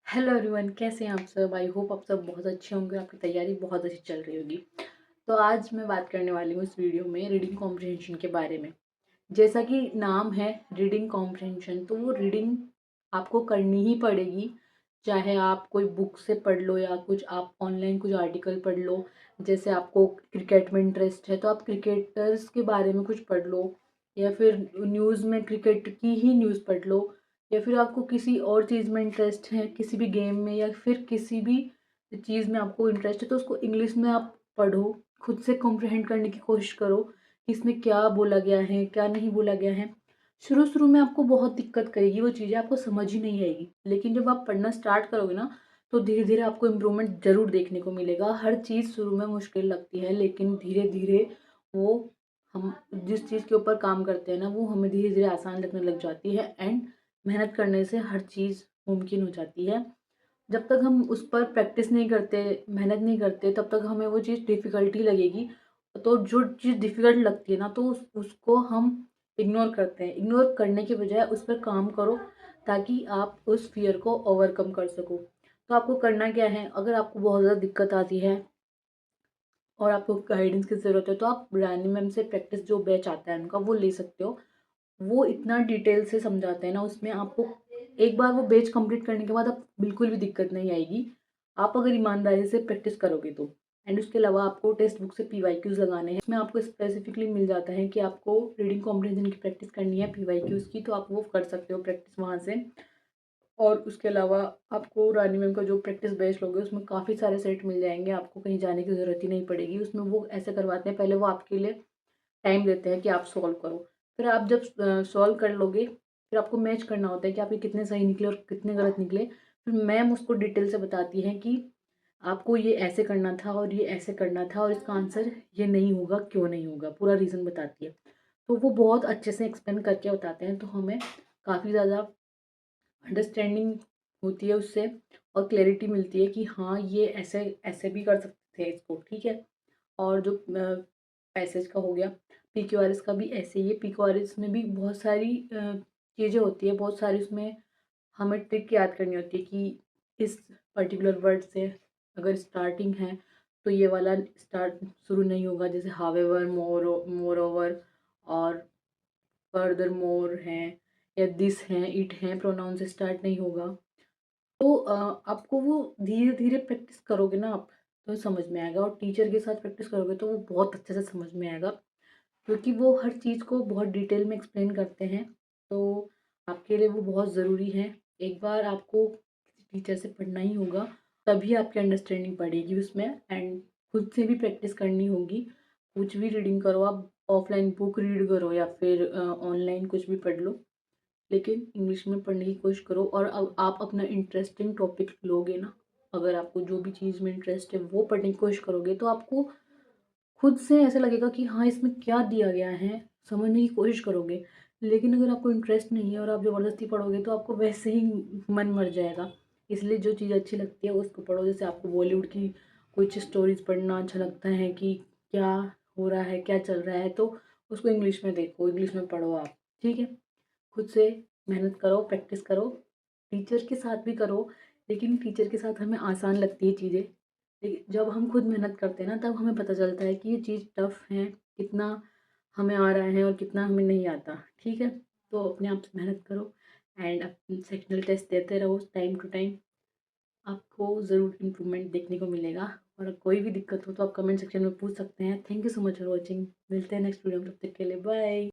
Hello everyone, कैसे हैं आप सब। आई होप आप सब बहुत अच्छे होंगे, आपकी तैयारी बहुत अच्छी चल रही होगी। तो आज मैं बात करने वाली हूँ इस वीडियो में रीडिंग कॉम्प्रिहेंशन के बारे में। जैसा कि नाम है रीडिंग कॉम्प्रिहेंशन, तो वो रीडिंग आपको करनी ही पड़ेगी। चाहे आप कोई बुक से पढ़ लो या कुछ आप ऑनलाइन कुछ आर्टिकल पढ़ लो। जैसे आपको क्रिकेट में इंटरेस्ट है तो आप क्रिकेटर्स के बारे में कुछ पढ़ लो, या फिर न्यूज़ में क्रिकेट की ही न्यूज़ पढ़ लो, या फिर आपको किसी और चीज़ में इंटरेस्ट है, किसी भी गेम में या फिर किसी भी चीज़ में आपको इंटरेस्ट है, तो उसको इंग्लिश में आप पढ़ो। खुद से कॉम्प्रिहेंड करने की कोशिश करो कि इसमें क्या बोला गया है, क्या नहीं बोला गया है। शुरू-शुरू में आपको बहुत दिक्कत करेगी वो चीज़ें, आपको समझ ही नहीं आएगी। लेकिन जब आप पढ़ना स्टार्ट करोगे ना, तो धीरे-धीरे आपको इम्प्रूवमेंट ज़रूर देखने को मिलेगा। हर चीज़ शुरू में मुश्किल लगती है, लेकिन धीरे-धीरे वो हम जिस चीज़ के ऊपर काम करते हैं ना, वो हमें धीरे-धीरे आसान लगने लग जाती है एंड मेहनत करने से हर चीज़ मुमकिन हो जाती है। जब तक हम उस पर प्रैक्टिस नहीं करते, मेहनत नहीं करते, तब तक हमें वो चीज़ डिफ़िकल्टी लगेगी। तो जो चीज़ डिफ़िकल्ट लगती है ना, तो उसको हम इग्नोर करते हैं। इग्नोर करने के बजाय उस पर काम करो, ताकि आप उस फ़ियर को ओवरकम कर सको। तो आपको करना क्या है, अगर आपको बहुत ज़्यादा दिक्कत आती है और आपको गाइडेंस की ज़रूरत है, तो आप रानी मैम से प्रैक्टिस जो बैच आता है उनका, वो ले सकते हो। वो इतना डिटेल से समझाते हैं ना, उसमें आपको एक बार वो बैच कंप्लीट करने के बाद अब बिल्कुल भी दिक्कत नहीं आएगी, आप अगर ईमानदारी से प्रैक्टिस करोगे तो। एंड उसके अलावा आपको टेक्स्ट बुक से पीवाईक्यूज़ लगाने हैं। इसमें आपको स्पेसिफिकली मिल जाता है कि आपको रीडिंग कॉम्प्रिहेंशन की प्रैक्टिस करनी है पीवाईक्यूज़ की, तो आप वो कर सकते हो प्रैक्टिस वहाँ से। और उसके अलावा आपको रानी मैम का जो प्रैक्टिस बेस्ड लोगे उसमें काफ़ी सारे सेट मिल जाएँगे, आपको कहीं जाने की ज़रूरत ही नहीं पड़ेगी। उसमें वो ऐसे करवाते हैं, पहले वो आपके लिए टाइम देते हैं कि आप सॉल्व करो। फिर आप जब सॉल्व कर लोगे, फिर आपको मैच करना होता है कि आपके कितने सही निकले और कितने गलत निकले। फिर मैम उसको डिटेल से बताती हैं कि आपको ये ऐसे करना था और ये ऐसे करना था और इसका आंसर ये नहीं होगा, क्यों नहीं होगा, पूरा रीज़न बताती है। तो वो बहुत अच्छे से एक्सप्लेन करके बताते हैं, तो हमें काफ़ी ज़्यादा अंडरस्टैंडिंग होती है उससे और क्लैरिटी मिलती है कि हाँ, ये ऐसे ऐसे भी कर सकते थे इसको, ठीक है। और जो पैसेज का हो गया, पीक्यूआरएस का भी ऐसे ही है। पीक्यूआरएस में भी बहुत सारी चीज़ें होती है, बहुत सारी उसमें हमें ट्रिक याद करनी होती है कि इस पर्टिकुलर वर्ड से अगर स्टार्टिंग है तो ये वाला स्टार्ट शुरू नहीं होगा, जैसे हावेवर, मोर ओवर और फर्दर मोर हैं या दिस हैं, इट हैं, प्रोनाउन से स्टार्ट नहीं होगा। तो आपको वो धीरे-धीरे प्रैक्टिस करोगे ना आप, तो समझ में आएगा, और टीचर के साथ प्रैक्टिस करोगे तो वो बहुत अच्छे से समझ में आएगा, क्योंकि वो हर चीज़ को बहुत डिटेल में एक्सप्लेन करते हैं। तो आपके लिए वो बहुत ज़रूरी है। एक बार आपको किसी टीचर से पढ़ना ही होगा, तभी आपकी अंडरस्टैंडिंग बढ़ेगी उसमें एंड खुद से भी प्रैक्टिस करनी होगी। कुछ भी रीडिंग करो आप, ऑफलाइन बुक रीड करो या फिर ऑनलाइन कुछ भी पढ़ लो, लेकिन इंग्लिश में पढ़ने की कोशिश करो। और अब आप अपना इंटरेस्टिंग टॉपिक लोगे ना, अगर आपको जो भी चीज़ में इंटरेस्ट है वो पढ़ने की कोशिश करोगे, तो आपको खुद से ऐसा लगेगा कि हाँ, इसमें क्या दिया गया है, समझने की कोशिश करोगे। लेकिन अगर आपको इंटरेस्ट नहीं है और आप ज़बरदस्ती पढ़ोगे तो आपको वैसे ही मन मर जाएगा। इसलिए जो चीज़ अच्छी लगती है उसको पढ़ो। जैसे आपको बॉलीवुड की कुछ स्टोरीज़ पढ़ना अच्छा लगता है कि क्या हो रहा है, क्या चल रहा है, तो उसको इंग्लिश में देखो, इंग्लिश में पढ़ो आप, ठीक है। खुद से मेहनत करो, प्रैक्टिस करो, टीचर के साथ भी करो, लेकिन टीचर के साथ हमें आसान लगती है चीज़ें। लेकिन जब हम खुद मेहनत करते हैं ना, तब हमें पता चलता है कि ये चीज़ टफ़ है, कितना हमें आ रहा है और कितना हमें नहीं आता, ठीक है? तो अपने आप से मेहनत करो एंड सेक्शनल टेस्ट देते रहो टाइम टू टाइम, आपको ज़रूर इम्प्रूवमेंट देखने को मिलेगा। और कोई भी दिक्कत हो तो आप कमेंट सेक्शन में पूछ सकते हैं। Thank you so much for watching. मिलते हैं नेक्स्ट वीडियो में, तब तक के लिए बाय।